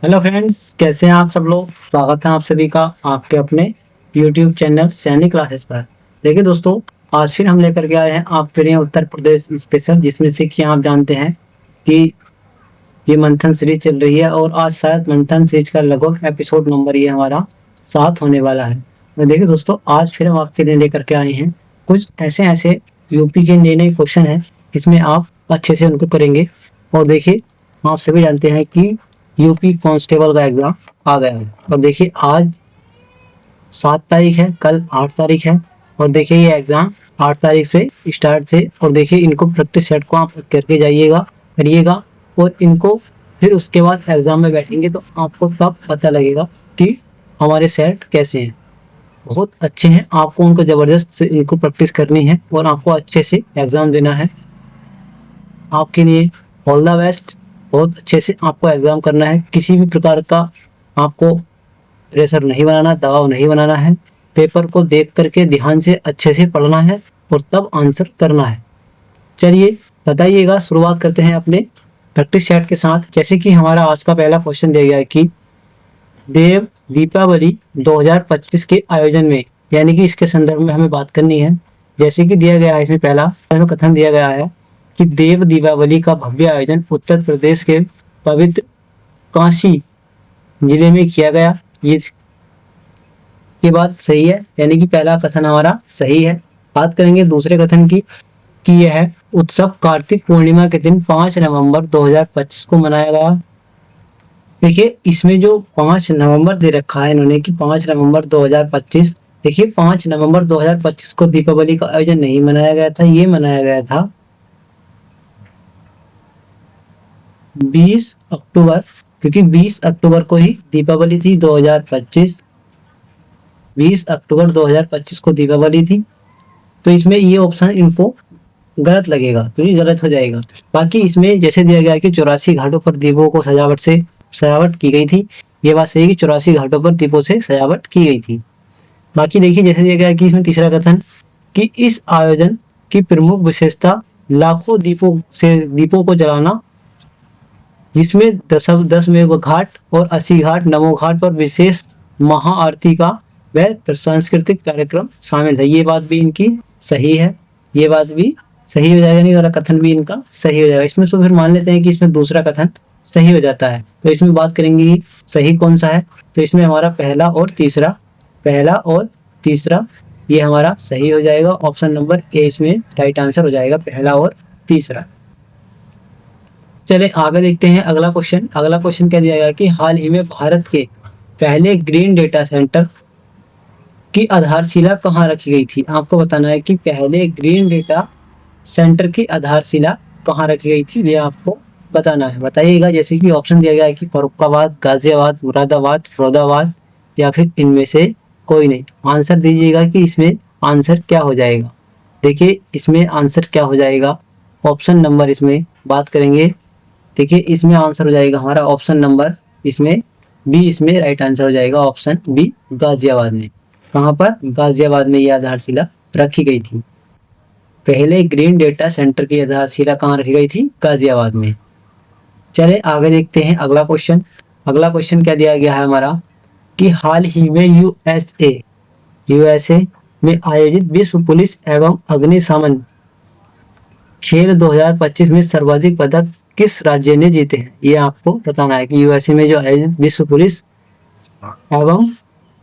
Hello friends, कैसे हैं आप सब लोग। स्वागत है आप सभी का आपके अपने यूट्यूब चैनल सैनिक क्लासेस पर। देखिए दोस्तों, आज फिर हम लेकर के आए हैं आपके लिए उत्तर प्रदेश स्पेशल, जिसमें से कि आप जानते हैं कि ये मंथन सीरीज चल रही है और आज शायद मंथन सीरीज का लगभग एपिसोड नंबर ये हमारा 7 होने वाला है। तो देखिए दोस्तों, आज फिर हम आपके लिए लेकर के आए हैं कुछ ऐसे ऐसे यूपी के नए नए क्वेश्चन हैं जिसमें आप अच्छे से उनको करेंगे। और देखिए, आप सभी जानते हैं कि यूपी कांस्टेबल का एग्जाम आ गया है और देखिए आज 7 तारीख है, कल 8 तारीख है। और देखिए ये एग्जाम 8 तारीख से स्टार्ट थे और देखिए इनको प्रैक्टिस सेट को आप करके जाइएगा, करिएगा। और इनको फिर उसके बाद एग्जाम में बैठेंगे तो आपको तब पता लगेगा कि हमारे सेट कैसे हैं। बहुत अच्छे हैं, आपको उनको जबरदस्त से इनको प्रैक्टिस करनी है और आपको अच्छे से एग्जाम देना है। आपके लिए ऑल द बेस्ट। बहुत अच्छे से आपको एग्जाम करना है, किसी भी प्रकार का आपको प्रेशर नहीं बनाना, दबाव नहीं बनाना है। पेपर को देख करके ध्यान से अच्छे से पढ़ना है और तब आंसर करना है। चलिए बताइएगा, शुरुआत करते हैं अपने प्रैक्टिस सेट के साथ। जैसे कि हमारा आज का पहला क्वेश्चन दिया गया है कि देव दीपावली 2025 के आयोजन में, यानी कि इसके संदर्भ में हमें बात करनी है। जैसे कि दिया गया है, इसमें पहला कथन दिया गया है कि देव दीपावली का भव्य आयोजन उत्तर प्रदेश के पवित्र काशी जिले में किया गया। ये बात सही है, यानी कि पहला कथन हमारा सही है। बात करेंगे दूसरे कथन की कि यह उत्सव कार्तिक पूर्णिमा के दिन 5 नवंबर 2025 को मनाया गया। देखिए इसमें जो 5 नवंबर दे रखा है इन्होंने कि 5 नवंबर 2025, देखिए 5 नवंबर 2025 को दीपावली का आयोजन नहीं मनाया गया था, ये मनाया गया था 20 अक्टूबर, क्योंकि 20 अक्टूबर को ही दीपावली थी 2025। 20 अक्टूबर 2025 को दीपावली थी, तो इसमें ये ऑप्शन इनको गलत लगेगा, तो ये गलत हो जाएगा। बाकी इसमें जैसे दिया गया कि 84 घाटों पर दीपों को सजावट की गई थी, ये बात सही है कि 84 घाटों पर दीपों से सजावट की गई थी। बाकी देखिए जैसे दिया गया कि इसमें तीसरा कथन कि इस आयोजन की प्रमुख विशेषता लाखों दीपों को जलाना, जिसमें 10वें घाट और 80 घाट नमो घाट पर विशेष महाआरती का वह सांस्कृतिक कार्यक्रम शामिल है। ये बात भी इनकी सही है, ये बात भी सही हो जाएगा, नहीं वाला कथन भी इनका सही हो जाएगा। इसमें तो फिर मान लेते हैं कि इसमें दूसरा कथन सही हो जाता है। तो इसमें बात करेंगे सही कौन सा है, तो इसमें हमारा पहला और तीसरा ये हमारा सही हो जाएगा। ऑप्शन नंबर ए इसमें राइट आंसर हो जाएगा, पहला और तीसरा। चले आगे देखते हैं अगला क्वेश्चन क्या दिया गया कि हाल ही में भारत के पहले ग्रीन डेटा सेंटर की आधारशिला कहाँ रखी गई थी। आपको बताना है कि पहले ग्रीन डेटा सेंटर की आधारशिला कहाँ रखी गई थी, ये आपको बताना है। बताइएगा, जैसे कि ऑप्शन दिया गया है कि फर्रुखाबाद, गाजियाबाद, मुरादाबाद, फिरोजाबाद या फिर इनमें से कोई नहीं। आंसर दीजिएगा कि इसमें आंसर क्या हो जाएगा। देखिए इसमें आंसर क्या हो जाएगा, ऑप्शन नंबर इसमें बात करेंगे। देखिए इसमें आंसर हो जाएगा हमारा ऑप्शन नंबर इसमें बी, इसमें राइट आंसर हो जाएगा ऑप्शन बी, गाजियाबाद में। कहाँ पर? गाजियाबाद में यह आधारशिला रखी गई थी। पहले ग्रीन डेटा सेंटर की आधारशिला कहाँ रखी गई थी? गाजियाबाद में। चले आगे देखते हैं अगला क्वेश्चन क्या दिया गया है हमारा कि हाल ही में यूएसए में आयोजित विश्व पुलिस एवं अग्निशमन खेल 2025 में सर्वाधिक पदक किस राज्य ने जीते हैं। ये आपको बताना है कि यूएसए में जो आयोजित विश्व पुलिस एवं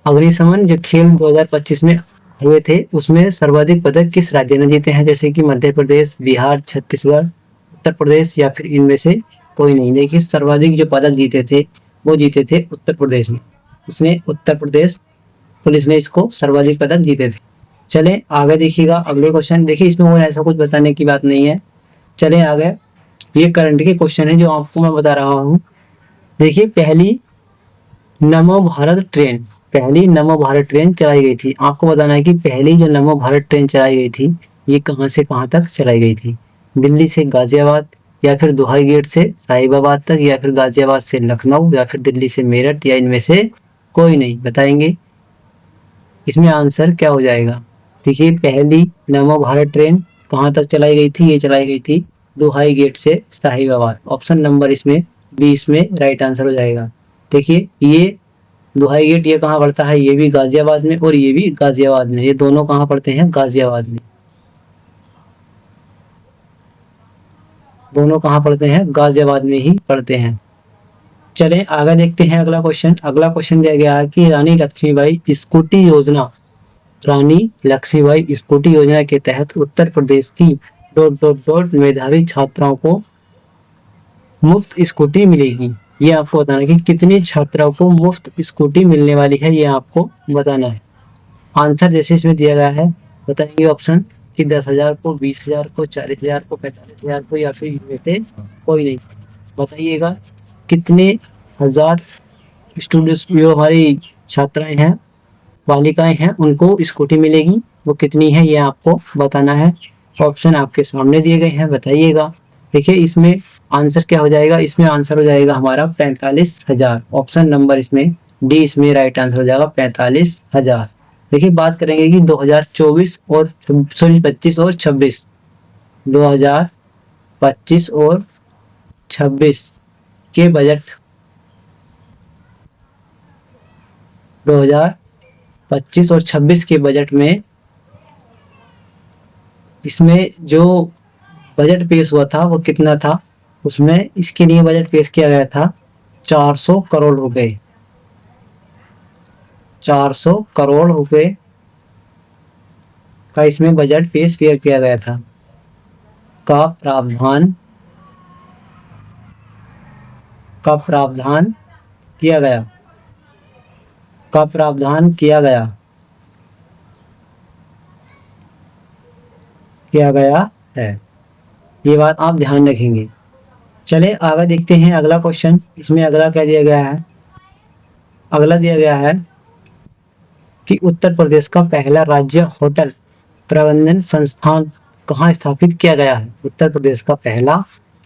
अग्निशमन जो खेल 2025 में हुए थे उसमें सर्वाधिक पदक किस राज्य ने जीते हैं। जैसे कि मध्य प्रदेश, बिहार, छत्तीसगढ़, उत्तर प्रदेश या फिर इनमें से कोई नहीं। देखिए सर्वाधिक जो पदक जीते थे वो जीते थे उत्तर प्रदेश में। इसने उत्तर प्रदेश पुलिस ने इसको सर्वाधिक पदक जीते थे। चले आगे देखिएगा अगले क्वेश्चन। देखिए इसमें और ऐसा कुछ बताने की बात नहीं है। चले आगे, ये करंट के क्वेश्चन है जो आपको मैं बता रहा हूँ। देखिए पहली नमो भारत ट्रेन चलाई गई थी। आपको बताना है कि पहली जो नमो भारत ट्रेन चलाई गई थी ये कहां से कहां तक चलाई गई थी। दिल्ली से गाजियाबाद, या फिर दोहाई गेट से साहिबाबाद तक, या फिर गाजियाबाद से लखनऊ, या फिर दिल्ली से मेरठ, या इनमें से कोई नहीं। बताएंगे इसमें आंसर क्या हो जाएगा। देखिए पहली नमो भारत ट्रेन कहां तक चलाई गई थी, ये चलाई गई थी दोहाई गेट से साहिबाबाद। ऑप्शन नंबर इसमें बी इसमें राइट आंसर हो जाएगा। देखिए ये दुहाई गेट ये कहाँ पड़ता है, ये भी गाजियाबाद में और ये भी गाजियाबाद में, ये दोनों कहाँ पड़ते हैं, गाजियाबाद में। दोनों कहाँ पड़ते हैं, गाजियाबाद में ही पड़ते हैं। चलें आगे देखते हैं अगला क्वेश्चन। अगला क्वेश्चन दिया गया है कि रानी लक्ष्मीबाई स्कूटी योजना, रानी लक्ष्मीबाई स्कूटी योजना के तहत उत्तर प्रदेश की डॉट डॉट डॉट मेधावी छात्राओं को मुफ्त स्कूटी मिलेगी। ये आपको बताना है कि कितनी छात्राओं को मुफ्त स्कूटी मिलने वाली है, ये आपको बताना है। आंसर जैसे इसमें दिया गया है बताएंगे ऑप्शन कि 10,000 को, 20,000 को, 40,000 को, 45,000 को या फिर इनमें से कोई नहीं। बताइएगा कितने हजार स्टूडेंट्स जो हमारी छात्राएं हैं, बालिकाएं हैं, उनको स्कूटी मिलेगी, वो कितनी है ये आपको बताना है। ऑप्शन आपके सामने दिए गए हैं, बताइएगा। देखिए इसमें आंसर क्या हो जाएगा, इसमें आंसर हो जाएगा हमारा 45,000। ऑप्शन नंबर इसमें डी इसमें राइट आंसर हो जाएगा 45,000। देखिए बात करेंगे कि 2024 और 25 और 26, 2025 और 26 के बजट, 2025 और 26 के बजट में इसमें जो बजट पेश हुआ था वो कितना था, उसमें इसके लिए बजट पेश किया गया था 400 करोड़ रुपए। 400 करोड़ रुपए का इसमें बजट पेश किया गया था, का प्रावधान किया गया, का प्रावधान किया गया है। ये बात आप ध्यान रखेंगे। चले आगे देखते हैं अगला क्वेश्चन। इसमें अगला क्या दिया गया है, अगला दिया गया है कि उत्तर प्रदेश का पहला राज्य होटल प्रबंधन संस्थान कहाँ स्थापित किया गया है। उत्तर प्रदेश का पहला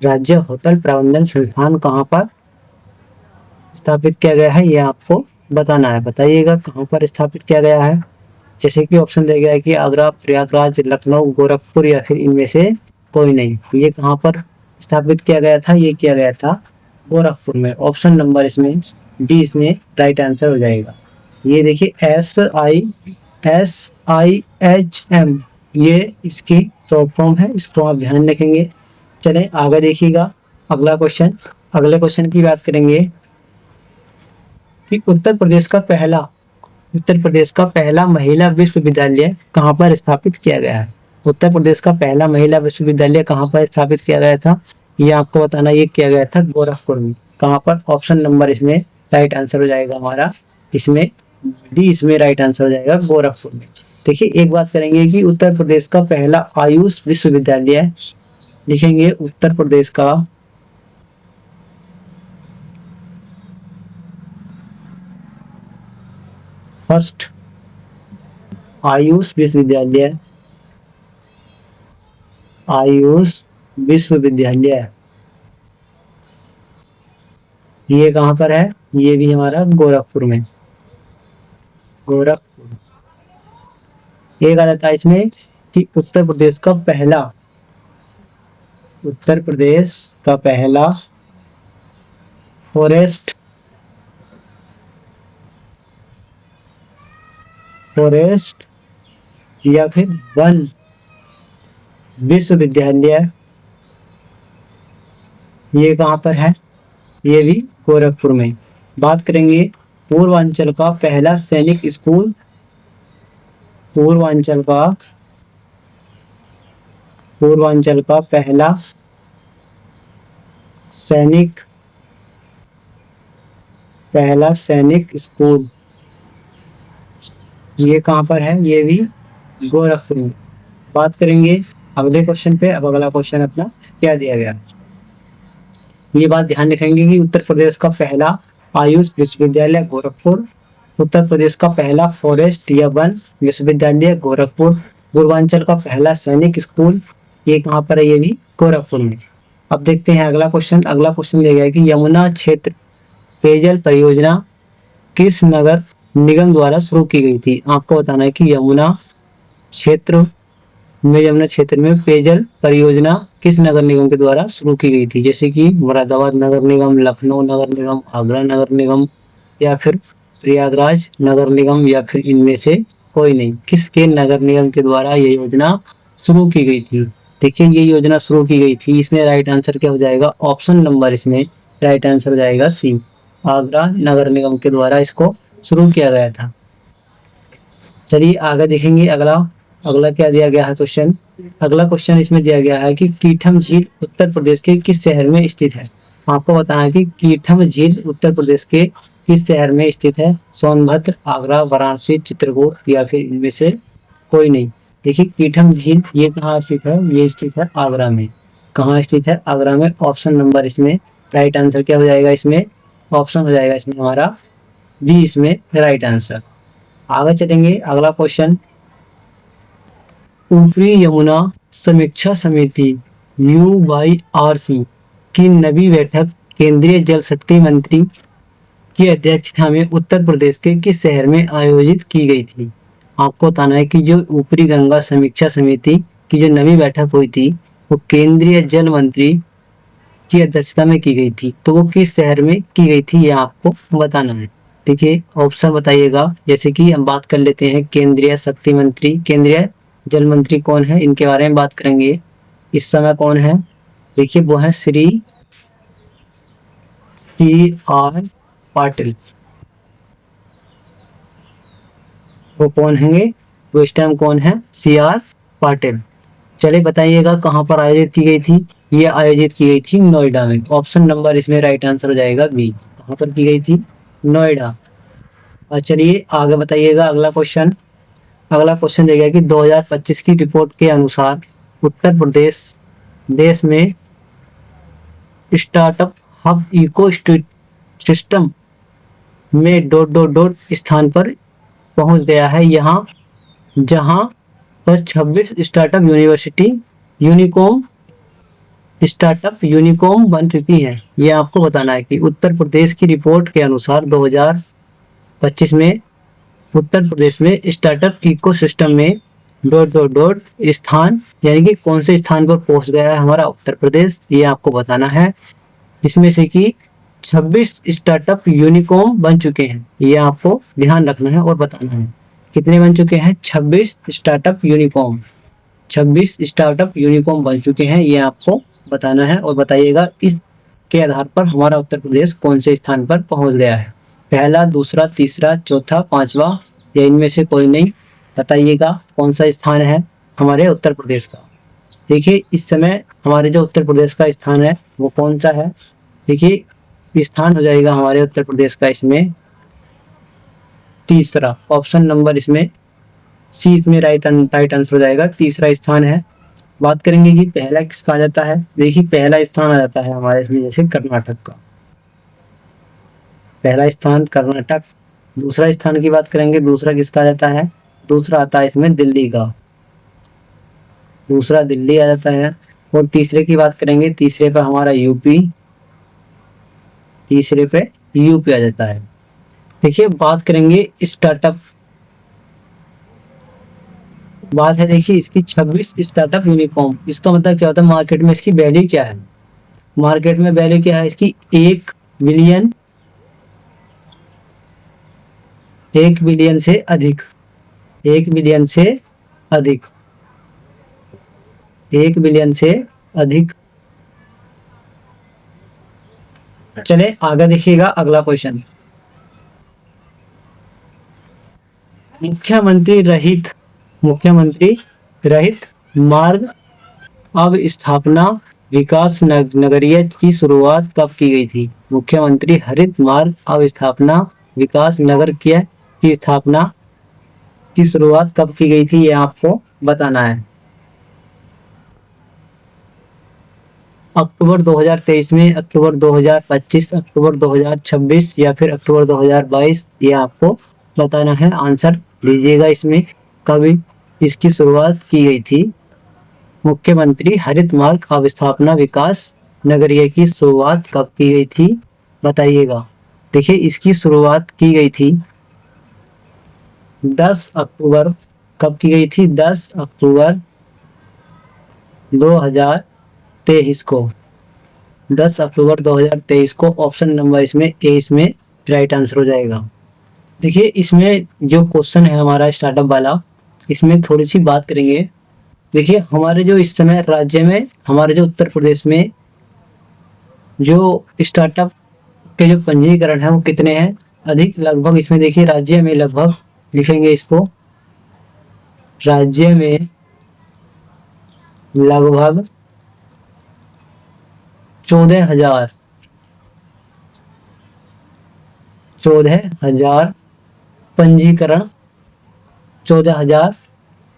राज्य होटल प्रबंधन संस्थान कहाँ पर स्थापित किया गया है, ये आपको बताना है। बताइएगा कहाँ पर स्थापित किया गया है। जैसे कि ऑप्शन दिया गया है कि आगरा, प्रयागराज, लखनऊ, गोरखपुर या फिर इनमें से कोई नहीं। ये कहाँ पर स्थापित किया गया था, ये किया गया था गोरखपुर में। ऑप्शन नंबर इसमें डी इसमें राइट आंसर हो जाएगा। ये देखिए SIHM ये इसकी शॉर्ट फॉर्म है, इसको आप ध्यान रखेंगे। चलें आगे देखिएगा अगला क्वेश्चन। अगले क्वेश्चन की बात करेंगे कि उत्तर प्रदेश का पहला महिला विश्वविद्यालय कहाँ पर स्थापित किया गया है। उत्तर प्रदेश का पहला महिला विश्वविद्यालय कहाँ पर स्थापित किया गया था, ये आपको बताना। ये किया गया था गोरखपुर में। कहाँ पर, ऑप्शन नंबर इसमें राइट आंसर हो जाएगा हमारा, इसमें डी इसमें राइट आंसर हो जाएगा गोरखपुर में। देखिए एक बात करेंगे कि उत्तर प्रदेश का पहला आयुष विश्वविद्यालय, लिखेंगे उत्तर प्रदेश का फर्स्ट आयुष विश्वविद्यालय, ये कहाँ पर है, ये भी हमारा गोरखपुर में। गोरखपुर। एक आ जाता है इसमें कि उत्तर प्रदेश का पहला फॉरेस्ट या फिर वन विश्वविद्यालय, ये कहाँ पर है, ये भी गोरखपुर में। बात करेंगे पूर्वांचल का पहला सैनिक स्कूल, पूर्वांचल का पहला सैनिक स्कूल, ये कहाँ पर है, ये भी गोरखपुर में। बात करेंगे अगले क्वेश्चन पे। अब अगला क्वेश्चन अपना क्या दिया गया, ये बात ध्यान रखेंगे कि उत्तर प्रदेश का पहला आयुष विश्वविद्यालय गोरखपुर, उत्तर प्रदेश का पहला फॉरेस्ट या वन विश्वविद्यालय गोरखपुर, पूर्वांचल का पहला सैनिक स्कूल, ये कहाँ पर है, ये भी गोरखपुर में। अब देखते हैं अगला क्वेश्चन। अगला क्वेश्चन दिया गया है कि यमुना क्षेत्र पेयजल परियोजना किस नगर निगम द्वारा शुरू की गई थी। आपको बताना है कि यमुना क्षेत्र में पेयजल परियोजना किस नगर निगम के द्वारा शुरू की गई थी, जैसे कि मुरादाबाद नगर निगम, लखनऊ नगर निगम, आगरा नगर निगम या फिर प्रयागराज नगर निगम या फिर इनमें से कोई नहीं। किसके नगर निगम के द्वारा ये योजना शुरू की गई थी? देखिए ये योजना शुरू की गई थी, इसमें राइट आंसर क्या हो जाएगा? ऑप्शन नंबर इसमें राइट आंसर हो जाएगा सी, आगरा नगर निगम के द्वारा इसको शुरू किया गया था। चलिए आगे देखेंगे अगला। अगला क्या दिया गया है क्वेश्चन? अगला क्वेश्चन इसमें दिया गया है कि कीठम झील उत्तर प्रदेश के किस शहर में स्थित है? आपको बताना है कि कीठम झील उत्तर प्रदेश के किस शहर में स्थित है? सोनभद्र, आगरा, वाराणसी, चित्रकूट या फिर इनमें से कोई नहीं। देखिए कीठम झील ये कहाँ स्थित है? ये स्थित है आगरा में। कहाँ स्थित है? आगरा में। ऑप्शन नंबर इसमें राइट आंसर क्या हो जाएगा? इसमें ऑप्शन हो जाएगा इसमें हमारा बी, इसमें राइट आंसर। आगे चलेंगे अगला क्वेश्चन। ऊपरी यमुना समीक्षा समिति UYRC की नवी बैठक केंद्रीय जल शक्ति मंत्री की अध्यक्षता में उत्तर प्रदेश के किस शहर में आयोजित की गई थी? आपको बताना है कि जो ऊपरी गंगा समीक्षा समिति की जो नवी बैठक हुई थी वो केंद्रीय जल मंत्री की अध्यक्षता में की गई थी, तो वो किस शहर में की गई थी ये आपको बताना है। देखिए ऑप्शन बताइएगा। जैसे कि हम बात कर लेते हैं केंद्रीय शक्ति मंत्री, केंद्रीय जल मंत्री कौन है इनके बारे में बात करेंगे। इस समय कौन है? देखिए वो है श्री CR पाटिल। वो कौन है? वो इस टाइम कौन है? CR पाटिल। चलिए बताइएगा कहाँ पर आयोजित की गई थी? ये आयोजित की गई थी नोएडा में। ऑप्शन नंबर इसमें राइट आंसर हो जाएगा बी। कहाँ पर की गई थी? नोएडा। और चलिए आगे बताइएगा अगला क्वेश्चन। अगला क्वेश्चन देगा कि 2025 की रिपोर्ट के अनुसार उत्तर प्रदेश देश में स्टार्टअप हब इको सिस्टम में डॉट स्थान पर पहुंच गया है, यहाँ जहां पर 26 स्टार्टअप यूनिकॉर्न बन चुकी है। ये आपको बताना है कि उत्तर प्रदेश की रिपोर्ट के अनुसार 2025 में उत्तर प्रदेश में स्टार्टअप इकोसिस्टम में डॉट स्थान यानी कि कौन से स्थान पर पहुंच गया है हमारा उत्तर प्रदेश, ये आपको बताना है। जिसमें से कि 26 स्टार्टअप यूनिकॉर्न बन चुके हैं, ये आपको ध्यान रखना है और बताना है। कितने बन चुके हैं? 26 स्टार्टअप यूनिकॉर्न। 26 स्टार्टअप यूनिकॉर्न बन चुके हैं, ये आपको बताना है और बताइएगा इसके आधार पर हमारा उत्तर प्रदेश कौन से स्थान पर पहुंच गया है। पहला, दूसरा, तीसरा, चौथा, पांचवा या इनमें से कोई नहीं। बताइएगा कौन सा स्थान है हमारे उत्तर प्रदेश का। देखिए इस समय हमारे जो उत्तर प्रदेश का स्थान है वो कौन सा है? देखिए स्थान हो जाएगा हमारे उत्तर प्रदेश का इसमें तीसरा। ऑप्शन नंबर इसमें सी, इसमें राइट आंसर हो जाएगा, तीसरा स्थान है। बात करेंगे कि पहला किसका आ जाता है। देखिए पहला स्थान आ जाता है हमारे इसमें जैसे कर्नाटक का, पहला स्थान कर्नाटक। दूसरा स्थान की बात करेंगे, दूसरा किसका आ जाता है? दूसरा आता है इसमें दिल्ली का, दूसरा दिल्ली आ जाता है। और तीसरे की बात करेंगे, तीसरे पे हमारा यूपी, तीसरे पे यूपी आ जाता है। देखिए बात करेंगे स्टार्टअप, बात है देखिए इसकी 26 स्टार्टअप यूनिकॉर्न। इसका मतलब क्या होता है? मार्केट में इसकी वैल्यू क्या है? मार्केट में वैल्यू क्या है इसकी? 1 बिलियन, 1 बिलियन से अधिक, 1 बिलियन से अधिक, 1 बिलियन से अधिक। चले आगे देखिएगा अगला क्वेश्चन। मुख्यमंत्री रहित मार्ग अवस्थापना विकास नगरीय की शुरुआत कब की गई थी? मुख्यमंत्री हरित मार्ग अवस्थापना विकास नगर की स्थापना की शुरुआत कब की गई थी, ये आपको बताना है। अक्टूबर 2023 में, अक्टूबर 2025, अक्टूबर 2026 या फिर अक्टूबर 2022, ये आपको बताना है। आंसर दीजिएगा इसमें कभी इसकी शुरुआत की गई थी। मुख्यमंत्री हरित मार्ग अवस्थापना विकास नगरीय की शुरुआत कब की गई थी बताइएगा। देखिए इसकी शुरुआत की गई थी 10 अक्टूबर। कब की गई थी? 10 अक्टूबर 2023 2023 को, 10 अक्टूबर 2023 को ऑप्शन नंबर इसमें ए इसमें राइट आंसर हो जाएगा। देखिए इसमें जो क्वेश्चन है हमारा स्टार्टअप वाला, इसमें थोड़ी सी बात करेंगे। देखिए हमारे जो इस समय राज्य में, हमारे जो उत्तर प्रदेश में जो स्टार्टअप के जो पंजीकरण है वो कितने हैं अधिक, लगभग इसमें देखिए राज्य में लगभग लिखेंगे इसको, राज्य में लगभग 14,000 पंजीकरण, 14,000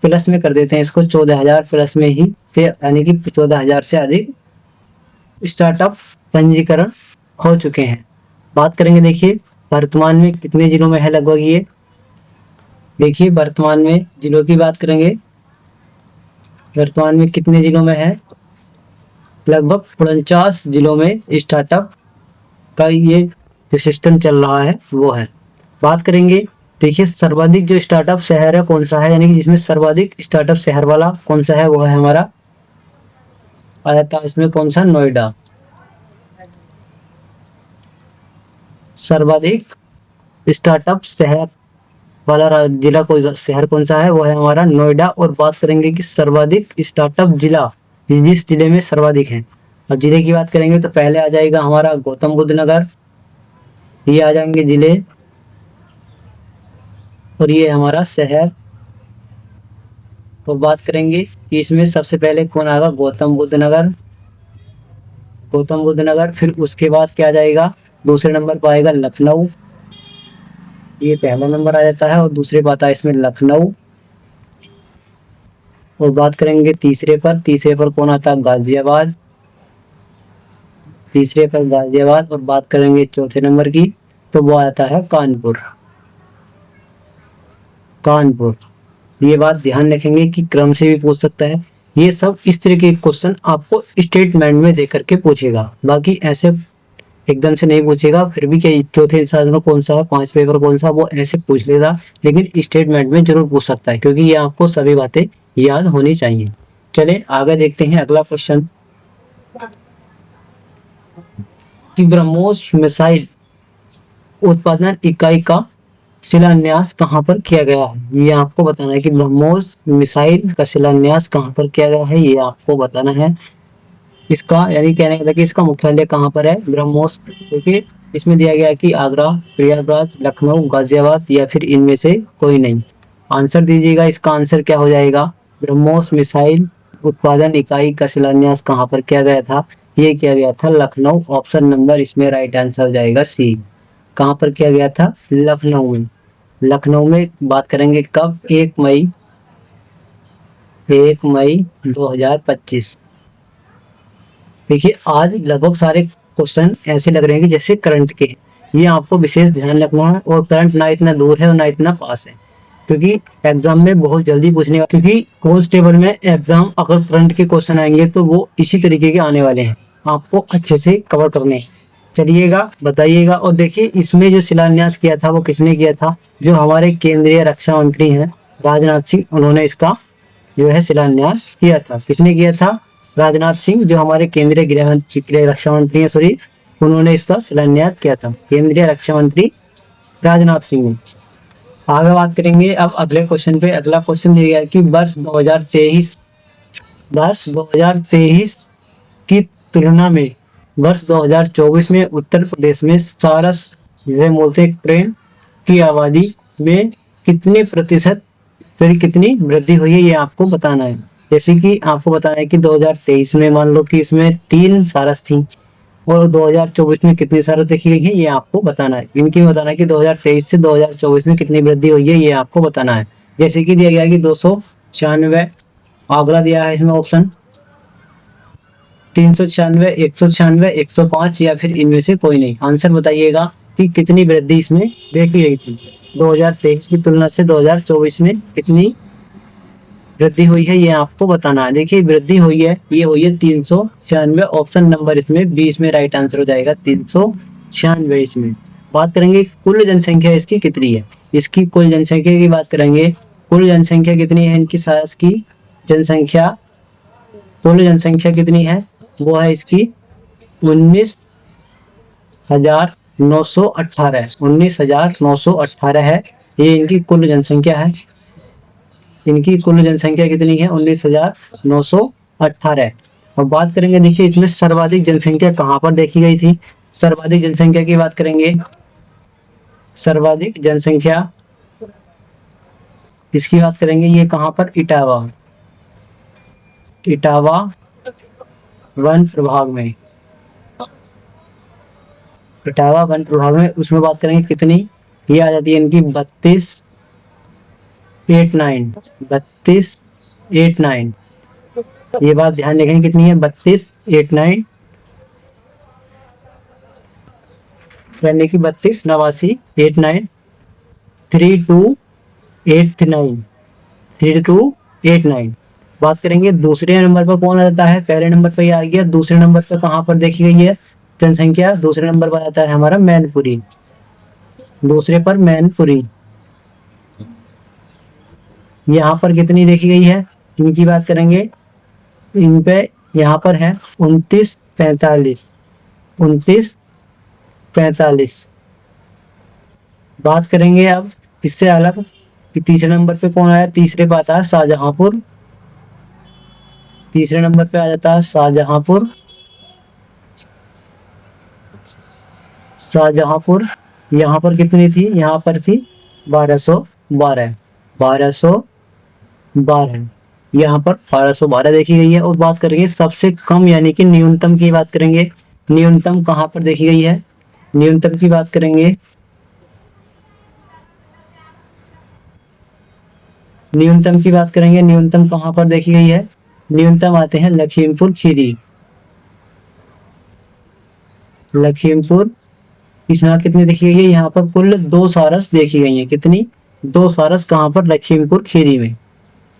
प्लस में कर देते हैं इसको, 14,000 प्लस में ही से, यानी कि 14,000 से अधिक स्टार्टअप पंजीकरण हो चुके हैं। बात करेंगे देखिए वर्तमान में कितने जिलों में है लगभग ये। देखिए वर्तमान में जिलों की बात करेंगे, वर्तमान में कितने जिलों में है, लगभग 49 जिलों में स्टार्टअप का ये जो सिस्टम चल रहा है वो है। बात करेंगे देखिए सर्वाधिक जो स्टार्टअप शहर है कौन सा है, यानी कि जिसमें सर्वाधिक स्टार्टअप शहर वाला कौन सा है, वो है हमारा आ जाता है इसमें कौन सा, नोएडा। सर्वाधिक स्टार्टअप शहर वाला जिला कोई शहर कौन सा है, वो है हमारा नोएडा। और बात करेंगे कि सर्वाधिक स्टार्टअप जिला जिस जिले में सर्वाधिक है। अब जिले की बात करेंगे तो पहले आ जाएगा हमारा गौतम बुद्ध नगर, ये आ जाएंगे जिले, और ये हमारा शहर। तो बात करेंगे कि इसमें सबसे पहले कौन आएगा, गौतम बुद्ध नगर, गौतम बुद्ध नगर। फिर उसके बाद क्या आ जाएगा, दूसरे नंबर पर आएगा लखनऊ, ये पहला नंबर आ जाता है, और दूसरे पर आता है इसमें लखनऊ। और बात करेंगे तीसरे पर कौन आता है, गाजियाबाद, तीसरे पर गाजियाबाद। और बात करेंगे चौथे नंबर की तो वो आता है कानपुर, कानपुर। ये बात ध्यान रखेंगे कि क्रम से भी पूछ सकता है। ये सब इस तरह के क्वेश्चन आपको स्टेटमेंट में दे करके पूछेगा, बाकी ऐसे एकदम से नहीं पूछेगा। फिर भी क्या चौथे साधनों कौन सा है, 5 पेपर कौन सा, वो ऐसे पूछ लेगा, लेकिन स्टेटमेंट में जरूर पूछ सकता है, क्योंकि ये आपको सभी बातें याद होनी चाहिए। चले आगे देखते हैं अगला क्वेश्चन कि ब्रह्मोस मिसाइल उत्पादन इकाई का शिलान्यास कहाँ पर किया गया है, ये आपको बताना है कि ब्रह्मोस मिसाइल का शिलान्यास कहाँ पर किया गया है, ये आपको बताना है। इसका यानी कहने का था कि इसका मुख्यालय कहाँ पर है, ब्रह्मोस, क्योंकि इसमें दिया गया कि आगरा, प्रयागराज, लखनऊ, गाजियाबाद या फिर इनमें से कोई नहीं। आंसर दीजिएगा, इसका आंसर क्या हो जाएगा, ब्रह्मोस मिसाइल उत्पादन इकाई का शिलान्यास कहाँ पर किया गया था, ये किया गया था लखनऊ। ऑप्शन नंबर इसमें राइट आंसर हो जाएगा सी। कहाँ पर किया गया था, लखनऊ में। लखनऊ में बात करेंगे कब, 1 मई 2025। देखिए आज लगभग सारे क्वेश्चन ऐसे लग रहे हैं कि जैसे करंट के, ये आपको विशेष ध्यान रखना है। और करंट ना इतना दूर है और ना इतना पास है, क्योंकि एग्जाम में बहुत जल्दी पूछने वाले, क्योंकि कांस्टेबल में एग्जाम अगर करंट के क्वेश्चन आएंगे तो वो इसी तरीके के आने वाले हैं, आपको अच्छे से कवर करने हैं। चलिएगा बताइएगा। और देखिए इसमें जो शिलान्यास किया था वो किसने किया था, जो हमारे केंद्रीय रक्षा मंत्री हैं राजनाथ सिंह, उन्होंने इसका जो है शिलान्यास किया था। किसने किया था, राजनाथ सिंह, जो हमारे केंद्रीय रक्षा मंत्री हैं, सॉरी, उन्होंने इसका शिलान्यास किया था, केंद्रीय रक्षा मंत्री राजनाथ सिंह ने। आगे बात करेंगे अब अगले क्वेश्चन पे। अगला क्वेश्चन दिया गया कि वर्ष 2023 की तुलना में वर्ष 2024 में उत्तर प्रदेश में सारस, जिसे बोलते हैं ट्रेन की आबादी में कितने प्रतिशत कितनी वृद्धि हुई है, ये आपको बताना है। जैसे कि आपको बताना है कि 2023 में मान लो कि इसमें 3 सारस थी, और 2024 में कितनी सारस देखी गई है, ये आपको बताना है। इनकी बताना है कि 2023 से 2024 में कितनी वृद्धि हुई है, ये आपको बताना है। जैसे कि दिया गया कि 296, आगरा दिया है इसमें ऑप्शन, 396, 196, 105 या फिर इनमें से कोई नहीं। आंसर बताइएगा कि कितनी वृद्धि इसमें देखी गई थी, 2023 की तुलना से 2024 में कितनी वृद्धि हुई है, ये आपको बताना है। देखिए वृद्धि हुई है, ये हुई है 396। ऑप्शन नंबर इसमें 20 में राइट आंसर हो जाएगा, 396 इसमें। बात करेंगे कुल जनसंख्या इसकी कितनी है, इसकी कुल जनसंख्या की बात करेंगे। कुल जनसंख्या कितनी है इनकी, सारस की जनसंख्या, कुल जनसंख्या कितनी है, वो है इसकी 19,918, 19,918 है। ये इनकी कुल जनसंख्या है। इनकी कुल जनसंख्या कितनी है? 19,918। अब बात करेंगे, देखिए इसमें सर्वाधिक जनसंख्या कहाँ पर देखी गई थी। सर्वाधिक जनसंख्या की बात करेंगे। सर्वाधिक जनसंख्या इसकी बात करेंगे, ये कहाँ पर? इटावा, इटावा वन प्रभाग में, इटावा वन प्रभाग में। उसमें बात करेंगे कितनी, ये आ जाती है इनकी 32,89, 32,89। ये बात ध्यान रखें कितनी है? 32,89, यानी कि 32,89, 89, 32,89, 32,89। बात करेंगे दूसरे नंबर पर कौन आ जाता है। पहले नंबर पर ये आ गया, दूसरे नंबर पर कहाँ पर देखी गई है जनसंख्या? दूसरे नंबर पर आता है हमारा मैनपुरी, दूसरे पर मैनपुरी। यहाँ पर कितनी देखी गई है? इनकी बात करेंगे, इन पे यहाँ पर है 29,45, 29,45। बात करेंगे अब इससे अलग कि तीसरे नंबर पे कौन आया। तीसरे पे आता है शाहजहांपुर, तीसरे नंबर पे आ जाता है शाहजहांपुर, शाहजहांपुर। यहाँ पर कितनी थी? यहाँ पर थी 1212, 1212। यहाँ पर 1212 देखी गई है। और बात करेंगे सबसे कम यानी कि न्यूनतम की बात करेंगे। न्यूनतम कहाँ पर देखी गई है? न्यूनतम की बात करेंगे, न्यूनतम की बात करेंगे। न्यूनतम कहाँ पर देखी गई है? न्यूनतम आते हैं लखीमपुर खीरी, लखीमपुर। इसमें कितनी देखी गई है? यहाँ पर कुल 2 सारस देखी गई है। कितनी? 2 सारस कहाँ पर? लखीमपुर खीरी में।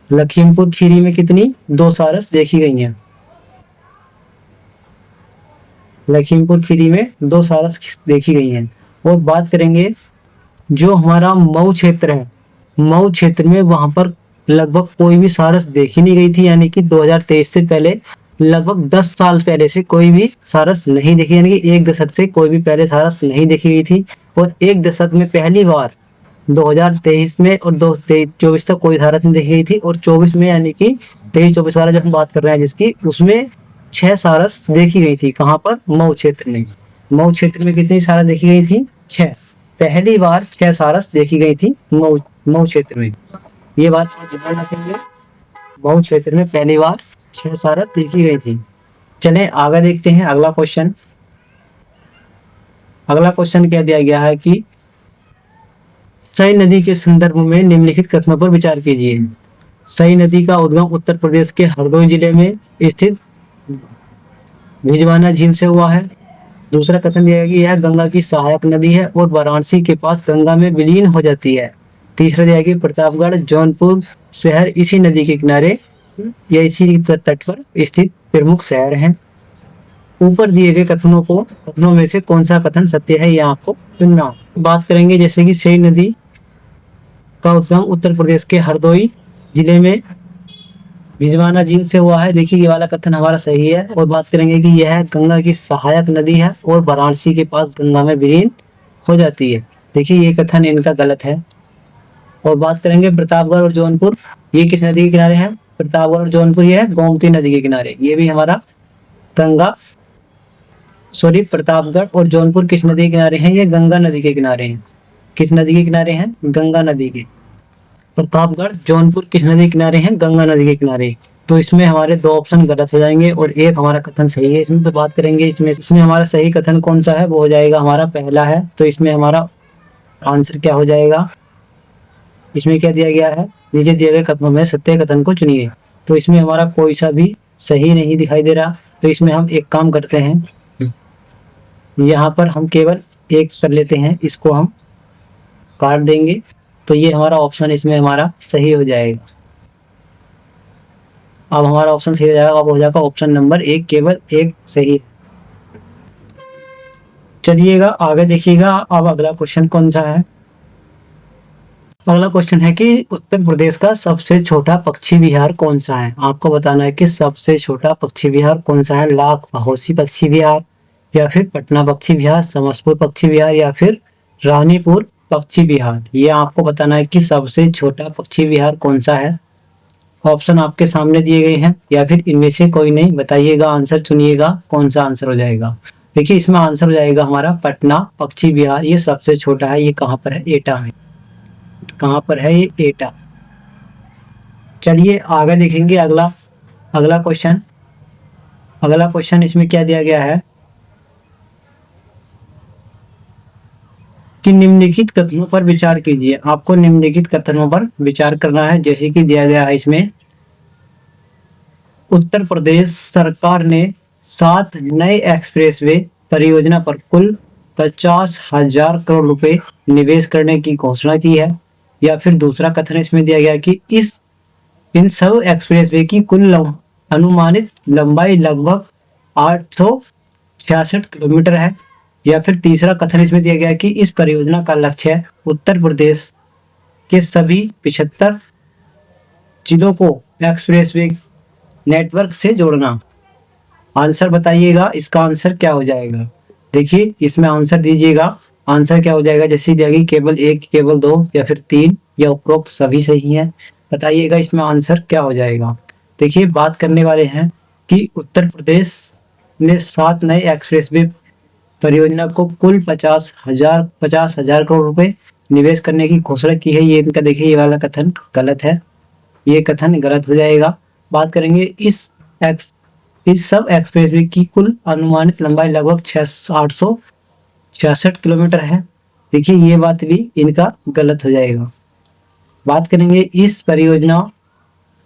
लखीमपुर खीरी में कितनी? 2 सारस देखी गई हैं। लखीमपुर खीरी में 2 सारस देखी गई हैं। और बात करेंगे जो हमारा मऊ क्षेत्र है, मऊ क्षेत्र में वहां पर लगभग कोई भी सारस देखी नहीं गई थी। यानी कि 2023 से पहले लगभग 10 साल पहले से कोई भी सारस नहीं देखी, यानी कि 1 दशक से कोई भी पहले सारस नहीं देखी गई थी। और 1 दशक में पहली बार 2023 में और 2024 तक कोई सारस नहीं देखी गई थी। और 24 में यानी कि 23-24 वाला जो हम बात कर रहे हैं जिसकी, उसमें 6 सारस देखी गई थी। कहाँ पर? मऊ क्षेत्र में। मऊ क्षेत्र में कितनी सारस देखी गई थी? 6। पहली बार 6 सारस देखी गई थी मऊ क्षेत्र में। ये बात ध्यान रखेंगे, मऊ क्षेत्र में पहली बार 6 सारस देखी गई थी। चलें आगे देखते हैं अगला क्वेश्चन। अगला क्वेश्चन क्या दिया गया है कि सई नदी के संदर्भ में निम्नलिखित कथनों पर विचार कीजिए। सई नदी का उद्गम उत्तर प्रदेश के हरदोई जिले में स्थित भिजवाना झील से हुआ है। दूसरा कथन दिया गया कि यह गंगा की सहायक नदी है और वाराणसी के पास गंगा में विलीन हो जाती है। तीसरा दिया गया कि प्रतापगढ़ जौनपुर शहर इसी नदी के किनारे या इसी तट पर स्थित प्रमुख शहर हैं। ऊपर दिए गए कथनों में से कौन सा कथन सत्य है, यह आपको चुनना। बात करेंगे जैसे कि सई नदी का उद्गम उत्तर प्रदेश के हरदोई जिले में भिजवाना झील से हुआ है। देखिए ये वाला कथन हमारा सही है। और बात करेंगे कि यह गंगा की सहायक नदी है और वाराणसी के पास गंगा में विलीन हो जाती है। देखिए ये कथन इनका गलत है। और बात करेंगे प्रतापगढ़ और जौनपुर, ये किस नदी के किनारे है? प्रतापगढ़ और जौनपुर ये है गोमती नदी के किनारे। ये भी हमारा प्रतापगढ़ और जौनपुर किस नदी के किनारे हैं? ये गंगा नदी के किनारे हैं। किस नदी के किनारे हैं? गंगा नदी के। प्रतापगढ़ जौनपुर किस नदी के किनारे हैं? गंगा नदी के किनारे। तो इसमें हमारे 2 ऑप्शन गलत हो जाएंगे और एक हमारा कथन सही है। इसमें तो बात करेंगे इसमें हमारा सही कथन कौन सा है, वो हो जाएगा हमारा पहला है। तो इसमें हमारा आंसर क्या हो जाएगा? इसमें क्या दिया गया है? नीचे दिए गए कथनों में सत्य कथन को चुनिए। तो इसमें हमारा कोई सा भी सही नहीं दिखाई दे रहा। तो इसमें हम एक काम करते हैं, यहाँ पर हम केवल एक कर लेते हैं, इसको हम काट देंगे। तो ये हमारा ऑप्शन इसमें हमारा सही हो जाएगा। अब हमारा ऑप्शन सही हो जाएगा। अब हो जाएगा ऑप्शन नंबर 1 केवल एक सही। चलिएगा आगे देखिएगा। अब अगला क्वेश्चन कौन सा है? अगला क्वेश्चन है कि उत्तर प्रदेश का सबसे छोटा पक्षी विहार कौन सा है। आपको बताना है कि सबसे छोटा पक्षी विहार कौन सा है। लाख बहोसी पक्षी विहार, या फिर पटना पक्षी विहार, समसपुर पक्षी विहार, या फिर रानीपुर पक्षी विहार। ये आपको बताना है कि सबसे छोटा पक्षी विहार कौन सा है। ऑप्शन आपके सामने दिए गए हैं, या फिर इनमें से कोई नहीं, बताइएगा, आंसर चुनिएगा, कौन सा आंसर हो जाएगा। देखिए इसमें आंसर हो जाएगा हमारा पटना पक्षी विहार। ये सबसे छोटा है। ये कहाँ पर है? एटा में। कहाँ पर है ये? एटा। चलिए आगे देखेंगे अगला अगला क्वेश्चन। अगला क्वेश्चन इसमें क्या दिया गया है कि निम्नलिखित कथनों पर विचार कीजिए। आपको निम्नलिखित कथनों पर विचार करना है, जैसे कि दिया गया है इसमें। उत्तर प्रदेश सरकार ने 7 नए एक्सप्रेसवे परियोजना पर कुल 50,000 करोड़ रुपए निवेश करने की घोषणा की है। या फिर दूसरा कथन इसमें दिया गया कि इन सब एक्सप्रेसवे की कुल अनुमानित लंबाई लगभग 866 किलोमीटर है। या फिर तीसरा कथन इसमें दिया गया कि इस परियोजना का लक्ष्य है उत्तर प्रदेश के सभी 75 जिलों को एक्सप्रेसवे नेटवर्क से जोड़ना। आंसर बताइएगा, इसका आंसर क्या हो जाएगा। देखिए इसमें आंसर दीजिएगा, आंसर क्या हो जाएगा। जैसे दिया केवल 1, केवल 2, या फिर 3, या उपरोक्त सभी सही है। बताइएगा इसमें आंसर क्या हो जाएगा। देखिए बात करने वाले हैं कि उत्तर प्रदेश ने 7 नए एक्सप्रेसवे परियोजना को कुल 50,000 करोड़ रुपए निवेश करने की घोषणा की है। ये इनका देखिए ये वाला कथन गलत है। ये कथन गलत हो जाएगा। बात करेंगे इस सब एक्सप्रेसवे की कुल अनुमानित लंबाई लगभग 866 किलोमीटर है। देखिए ये बात भी इनका गलत हो जाएगा। बात करेंगे इस परियोजना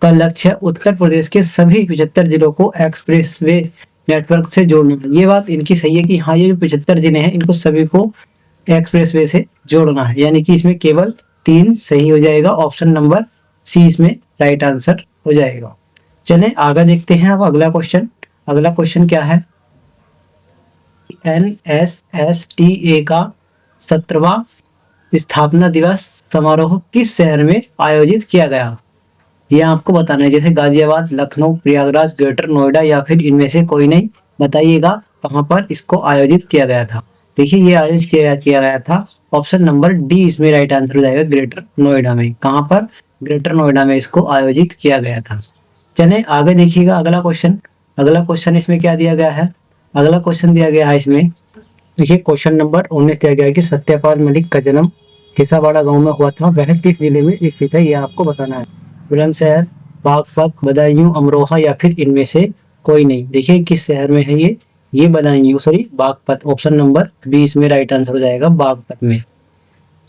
का लक्ष्य उत्तर प्रदेश के सभी 75 जिलों को एक्सप्रेसवे नेटवर्क से जोड़ना। ये बात इनकी सही है कि हाँ ये 75 जिले हैं इनको सभी को एक्सप्रेसवे से जोड़ना है। यानी कि इसमें केवल 3 सही हो जाएगा। ऑप्शन नंबर सी इसमें राइट आंसर हो जाएगा। चलें आगे देखते हैं अब अगला क्वेश्चन। अगला क्वेश्चन क्या है, NSSTA का 17वां स्थापना दिवस समारोह किस शहर में आयोजित किया गया। ये आपको बताना है, जैसे गाजियाबाद, लखनऊ, प्रयागराज, ग्रेटर नोएडा, या फिर इनमें से कोई नहीं। बताइएगा कहां पर इसको आयोजित किया गया था। देखिए ये आयोजित किया गया था, ऑप्शन नंबर डी इसमें राइट आंसर हो जाएगा, ग्रेटर नोएडा में। कहां पर? ग्रेटर नोएडा में इसको आयोजित किया गया था। चले आगे देखिएगा अगला क्वेश्चन। अगला क्वेश्चन इसमें क्या दिया गया है। अगला क्वेश्चन दिया गया है इसमें, देखिए क्वेश्चन नंबर 19 दिया गया है कि सत्यपाल मलिक का जन्म हिसाबाड़ा गांव में हुआ था, वह किस जिले में स्थित है। ये आपको बताना है। बुलंदशहर, बागपत, बदायूं, अमरोहा, या फिर इनमें से कोई नहीं। देखिए किस शहर में है ये Budaun, sorry Baghpat. Option number 20 में राइट आंसर हो जाएगा, बागपत में।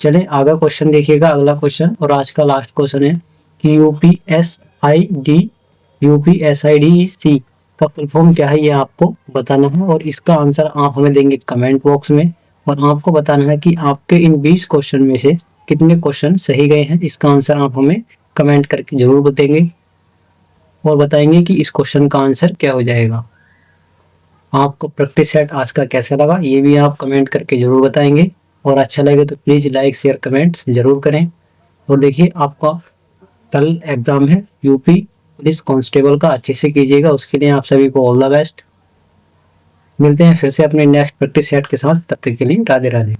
चलें आगे क्वेश्चन देखिएगा, अगला क्वेश्चन और आज का लास्ट क्वेश्चन है कि यूपीएसआईडीसी का फुल फॉर्म क्या है, ये आपको बताना है। और इसका आंसर आप हमें देंगे कमेंट बॉक्स में। और आपको बताना है कि आपके इन 20 क्वेश्चन में से कितने क्वेश्चन सही गए हैं। इसका आंसर आप हमें कमेंट करके जरूर बताएंगे और बताएंगे कि इस क्वेश्चन का आंसर क्या हो जाएगा। आपको प्रैक्टिस सेट आज का कैसा लगा ये भी आप कमेंट करके जरूर बताएंगे। और अच्छा लगे तो प्लीज लाइक शेयर कमेंट्स जरूर करें। और देखिए आपका कल एग्जाम है यूपी पुलिस कांस्टेबल का, अच्छे से कीजिएगा। उसके लिए आप सभी को ऑल द बेस्ट। मिलते हैं फिर से अपने नेक्स्ट प्रैक्टिस सेट के साथ, तब तक के लिए राधे राधे।